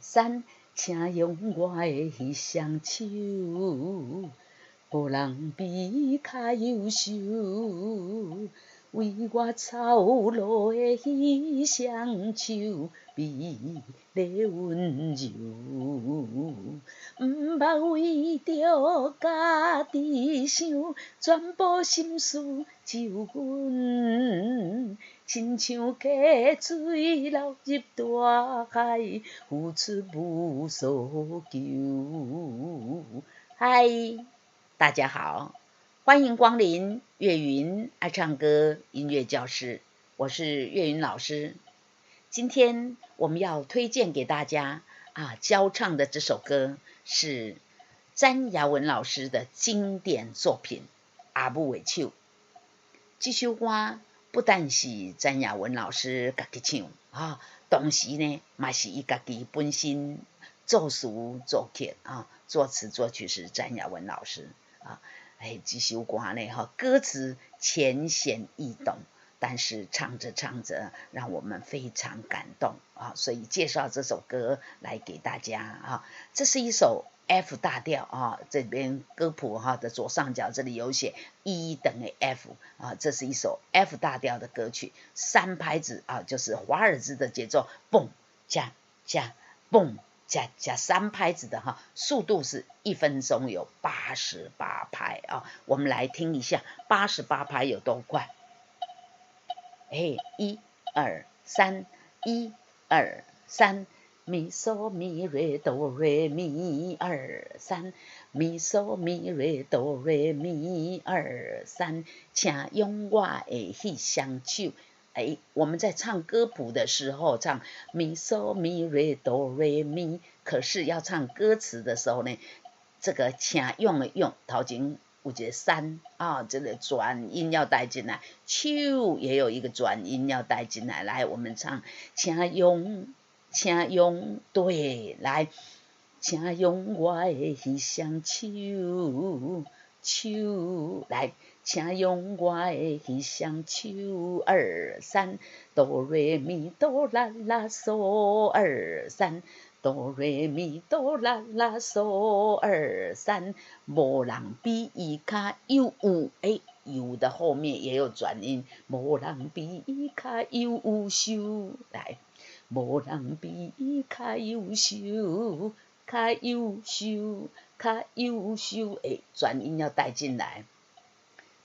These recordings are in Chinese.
山，请用我的迄双手，无人比较优秀，为我操劳的迄双手，美丽温柔，毋捌为着家己想，全部心思只有阮。亲像溪水流入大海，付出无所求。嗨，大家好，欢迎光临岳云爱唱歌音乐教室，我是岳云老师。今天我们要推荐给大家教唱的这首歌是詹雅文老师的经典作品《阿母的手》。这首歌不但是詹雅文老师自己唱同时呢，也是他自己本身作词作曲作词作曲是詹雅文老师这首歌呢歌词浅显易懂，但是唱着唱着让我们非常感动所以介绍这首歌来给大家这是一首 F 大调这边歌谱的左上角这里有写E等于 F 这是一首 F 大调的歌曲，3拍子就是华尔兹的节奏，蹦加加蹦加加3拍子的速度是1分钟有88拍我们来听一下88拍有多快。1 2 3 1 2 3咪嗦咪瑞哆瑞咪2 3咪嗦咪瑞哆瑞咪2 3请用我的迄双手我们在唱歌谱的时候唱咪嗦咪瑞哆瑞咪，可是要唱歌词的时候呢，这个请用的用头前有一个3这个转音要带进来，手也有一个转音要带进来。来，我们唱请用对，来请用我的迄双手来请用我的迄双手2 3哆瑞咪哆啦啦嗦2 3哆瑞咪哆啦啦嗦2 3无人比伊较优优的后面也有转音，无人比伊较优秀，来，无人比伊较优秀，较优秀，较优秀，转音要带进来。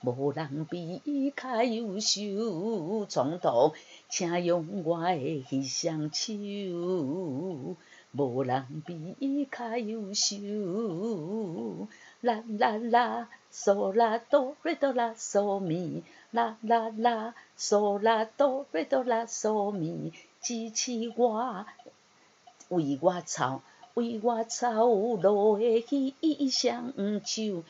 无人比伊较优秀，从头，请用我的迄双手，无人比伊较优秀。啦啦啦，嗦啦哆瑞哆啦嗦咪，啦啦啦，嗦啦哆瑞哆啦嗦咪，支持我，为我操劳的迄双手，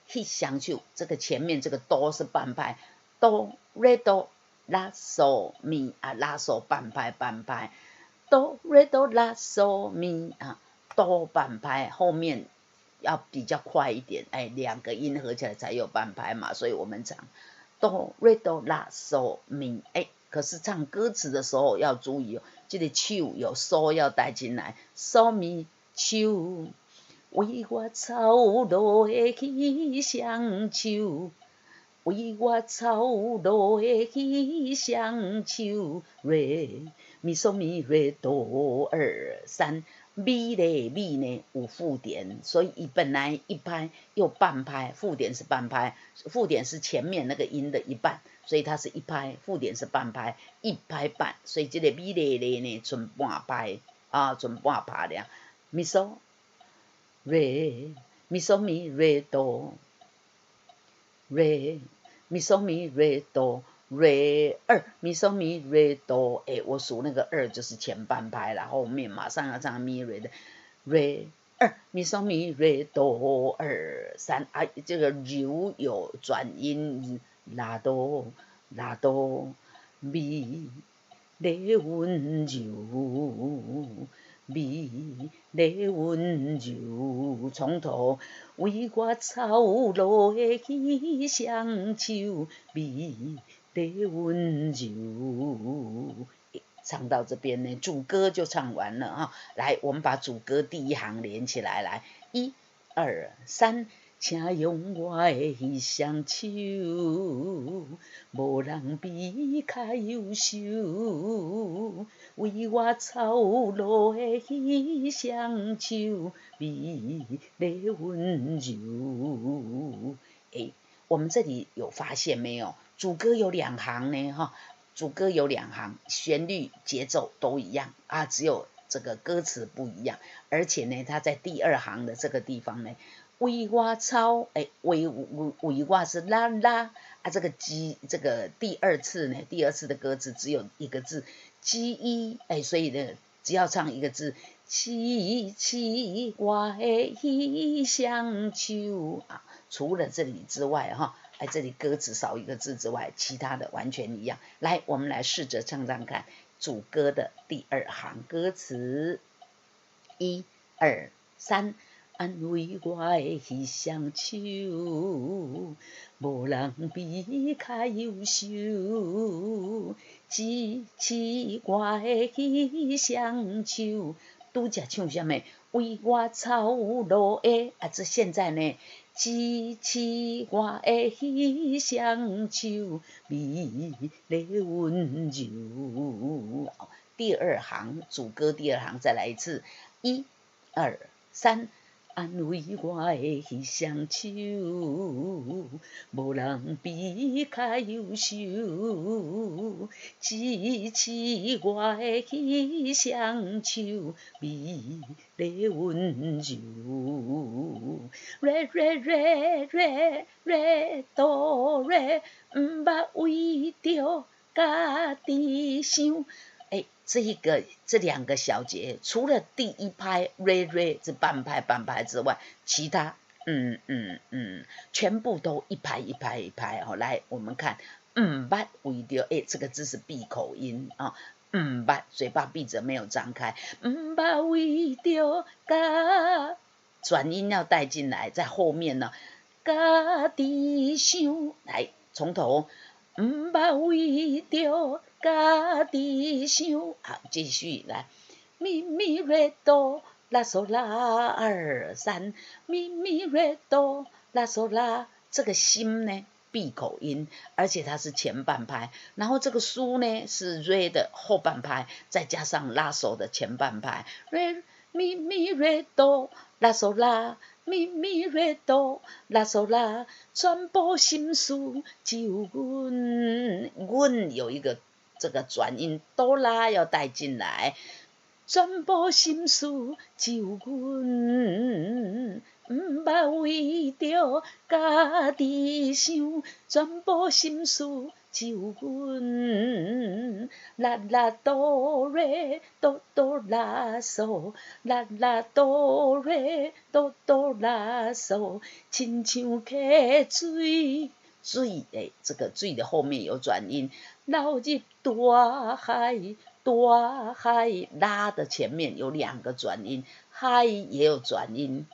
迄双手，这个前面这个哆是半拍，哆瑞哆啦嗦咪啦嗦半拍，哆瑞哆啦嗦咪哆半拍，后面要比较快一点2个音合起来才有半拍嘛，所以我们唱哆瑞哆啦嗦咪可是唱歌词的时候要注意这个手有嗦要带进来，嗦咪手，为我操劳的迄双手，为我操劳的迄双手，瑞咪嗦咪瑞哆2 3咪嘞咪呢有附点，所以本来一拍又半拍，附点是半拍，附点是前面那个音的一半，所以它是一拍，附点是半拍，1拍半，所以这个咪嘞嘞呢剩半拍剩半拍了，咪嗦瑞咪嗦咪瑞哆瑞咪嗦咪瑞哆瑞2咪嗦咪瑞哆我数那个2就是前半拍了，后面马上要唱咪瑞的瑞2咪嗦咪瑞哆2 3这个柔有转音拉哆咪嘞温柔美丽温柔，从头为我操劳的迄双手，美丽温柔。唱到这边呢，主歌就唱完了啊。来，我们把主歌第一行连起来，来，1、2、3。请用我的彼双手，无人比较优秀。为我操劳的彼双手，美丽温柔。我们这里有发现没有？主歌有2行呢，哈，主歌有2行，旋律节奏都一样啊，只有这个歌词不一样。而且呢，它在第2行的这个地方呢。为我操，为我是啦啦啊，这个这个第二次的歌词只有一个字，G 所以呢，只要唱一个字，我的彼双手啊，除了这里之外哈，这里歌词少一个字之外，其他的完全一样。来，我们来试着唱唱看主歌的第2行歌词，1、2、3。安慰我的彼双手，无人比较优秀。支持我的彼双手，拄则唱什么？为我操劳的啊！这现在呢？支持我的彼双手，美丽温柔。第2行主歌第2行再来一次，1、2、3。安慰我的彼双手，无人比较优秀。支持我的彼双手，美丽温柔。Re do re， 毋捌为着家己想。这2个小节，除了第一拍 re 这半拍之外，其他全部都一拍一拍一拍哦。来，我们看毋捌为着，这个字是闭口音啊，毋捌嘴巴闭着没有张开，毋捌为着转音要带进来，在后面呢，家己想，来从头，毋捌为着家己想，好，继续来，咪咪瑞哆拉嗦拉2、3，咪咪瑞哆拉嗦拉，这个心呢闭口音，而且它是前半拍，然后这个苏呢是瑞的后半拍，再加上拉手的前半拍，瑞咪咪瑞哆拉嗦拉。咪咪瑞哆拉嗦拉，全部心事只有阮有一个这个转音哆拉要带进来，全部心事只有阮，毋捌为着家己想，全部心事只有阮。啦啦哆瑞哆哆啦嗦，啦啦哆瑞哆哆啦嗦，亲像溪水，这个水的后面有转音，流入大海。大海拉的前面有2个转音，海也有转音，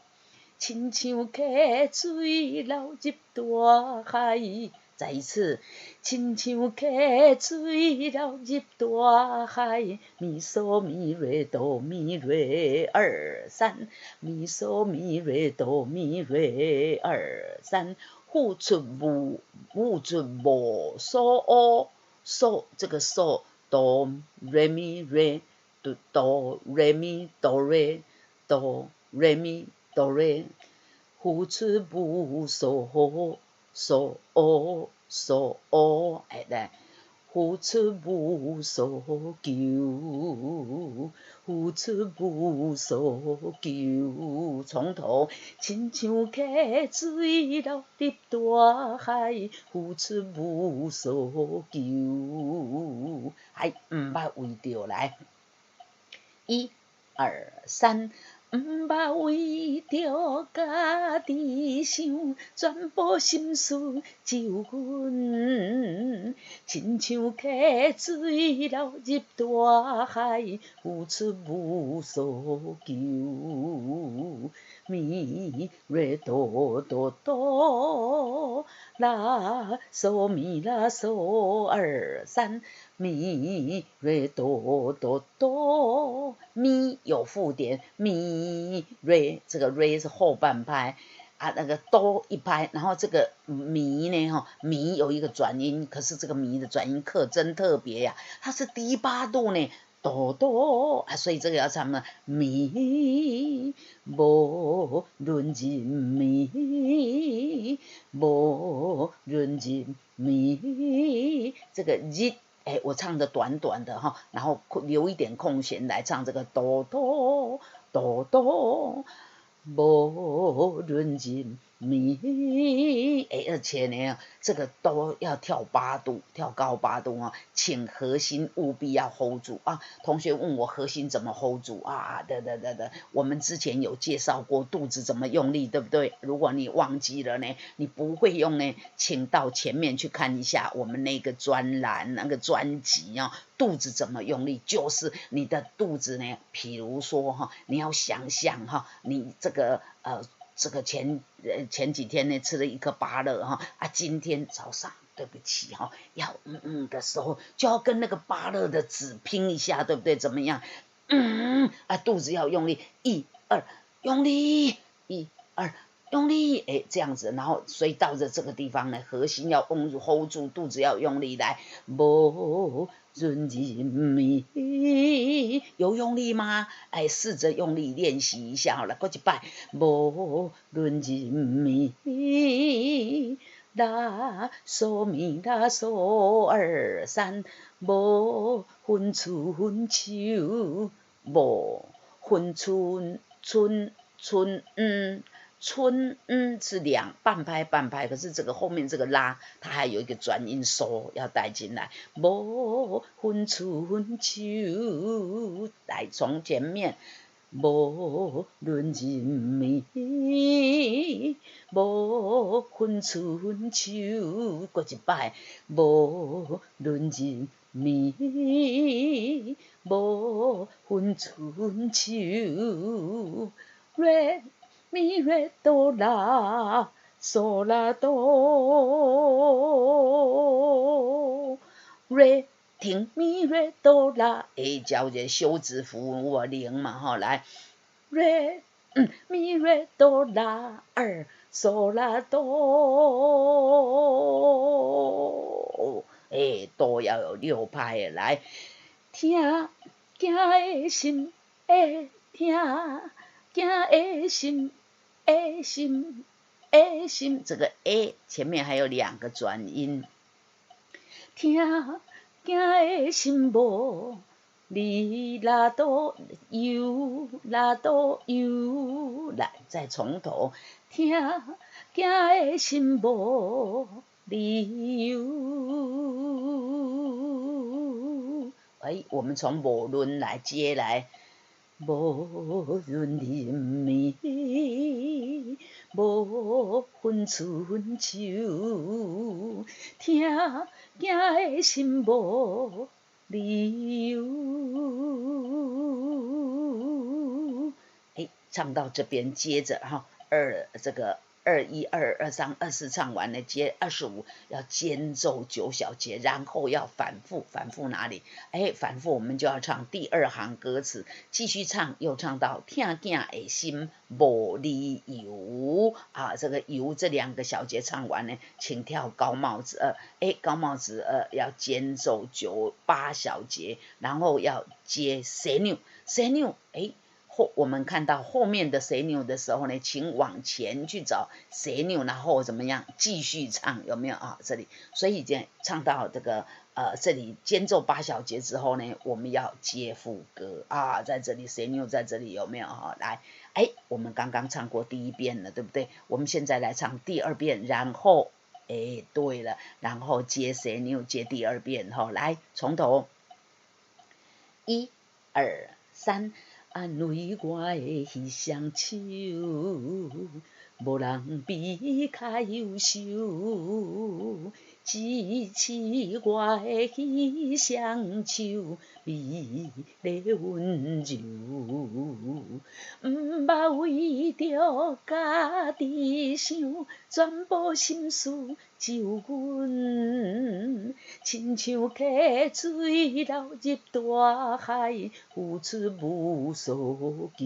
亲像溪水流入大海。再一次，亲像溪水流入大海。咪嗦咪瑞哆咪瑞2、3，咪嗦咪瑞哆咪瑞2、3，呼出无出无嗦嗦，这个嗦。哆瑞咪瑞哆瑞咪哆瑞哆瑞咪哆瑞，呼出无嗦嗦嗦，来，呼出无所求，呼出无所求，从头，亲像溪水流入大海，呼出无所求，还毋捌为着来，1、2、3。毋捌为着家己想，全部心事只有阮。亲像溪水流入大海，付出无所求。咪瑞哆哆哆，啦嗦咪啦嗦2、3。咪瑞哆哆哆，咪有附点，咪瑞这个瑞是后半拍。啊，那个哆一拍，然后这个咪呢，咪有一个转音，可是这个咪的转音可真特别呀，它是低八度呢，哆哆啊，所以这个要唱呢，咪无论人咪，无论人咪，这个日。我唱的短短的哈，然后留一点空弦来唱这个哆哆哆哆。无论人咪，而且呢，这个都要跳八度，跳高八度啊，请核心务必要 hold 住啊。同学问我核心怎么 hold 住啊？对，我们之前有介绍过肚子怎么用力，对不对？如果你忘记了呢，你不会用呢，请到前面去看一下我们那个专栏那个专辑啊。肚子怎么用力？就是你的肚子呢，比如说哈，你要想象哈，你这个前几天呢吃了一颗芭乐哈啊，今天早上对不起哈，要的时候就要跟那个芭乐的籽拼一下，对不对？怎么样？肚子要用力，一二用力，一二。用力，这样子，然后所以到了这个地方呢，核心要hold住，肚子要用力来，无论人咪，有用力吗？试着用力练习一下好了，过一摆，无论人咪，拉嗦咪拉嗦二三，无分春秋，无分春是半拍，可是这个后面这个拉，它还有一个转音收要带进来。无分春秋，来从前面。无论人咪，无分春秋，过一摆。无论人咪，无分春秋。瑞咪瑞哆啦嗦啦哆，瑞停咪瑞哆啦，叫这休止符零嘛哈，来瑞咪瑞哆啦二嗦啦哆，哆要有6拍的来，听惊的心会听。惊的心，心，这个前面还有2个转音。听惊的心无，你拉哆悠，拉哆悠，来再从头。听惊的心无，你悠。我们从无论来接来。无论人咪，无分春秋，听惊的心无理由。唱到这边，接着哈2、1、2、2、3、24唱完了，接25要间奏9小节，然后要反复哪里？反复我们就要唱第2行歌词，继续唱，又唱到听囝的心无理由啊，这个由这2个小节唱完呢，请跳高帽子2，高帽子2要间奏8小节，然后要接 C 钮，我们看到后面的 C 钮的时候呢，请往前去找 C 钮，然后怎么样继续唱，有没有啊？这里，所以唱到这个这里间奏8小节之后呢，我们要接副歌啊，在这里 C 钮在这里有没有啊？来，我们刚刚唱过第1遍了，对不对？我们现在来唱第2遍，然后对了，然后接 C 钮接第2遍哈，来从头，1、2、3。安慰我的迄双手，无人比较优秀。支持我的彼双手，美丽温柔。毋捌为着家己想，全部心思就阮。亲像溪水流入大海，付出无所求，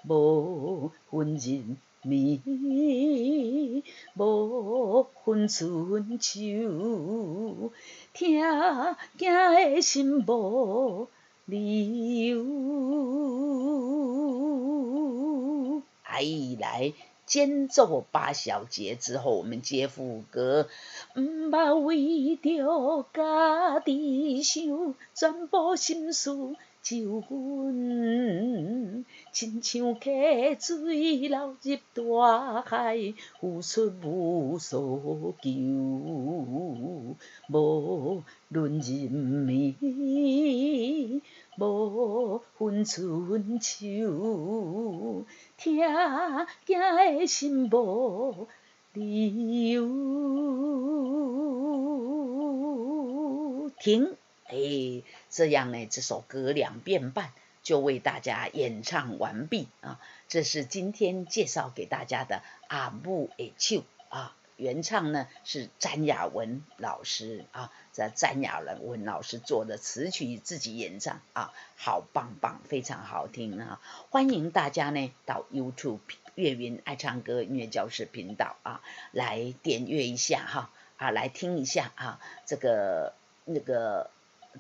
无分人味，无分春秋，听惊的心无理由。来间奏8小节之后，我们接副歌。毋捌为着家己想，全部心思就阮。亲像溪水流入大海，付出无所求，无论人味，无分春秋，听惊的心无理由。停，这样呢，这首歌2遍半就为大家演唱完毕啊！这是今天介绍给大家的阿母的手啊，原唱呢是詹雅雯老师啊，这詹雅雯老师做的词曲自己演唱啊，好棒棒，非常好听啊！欢迎大家呢到 YouTube 岳云爱唱歌音乐教室频道啊，来点阅一下哈啊，来听一下啊，这个那个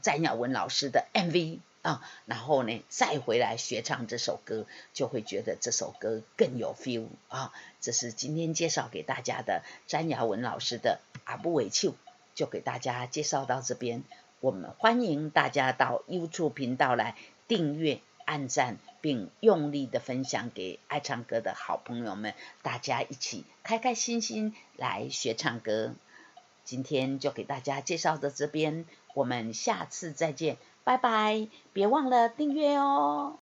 詹雅雯老师的 MV 啊，然后呢再回来学唱这首歌，就会觉得这首歌更有 feel 啊。这是今天介绍给大家的詹雅雯老师的阿母的手，就给大家介绍到这边。我们欢迎大家到 YouTube 频道来订阅、按赞，并用力的分享给爱唱歌的好朋友们，大家一起开开心心来学唱歌。今天就给大家介绍到这边，我们下次再见，拜拜！别忘了订阅哦。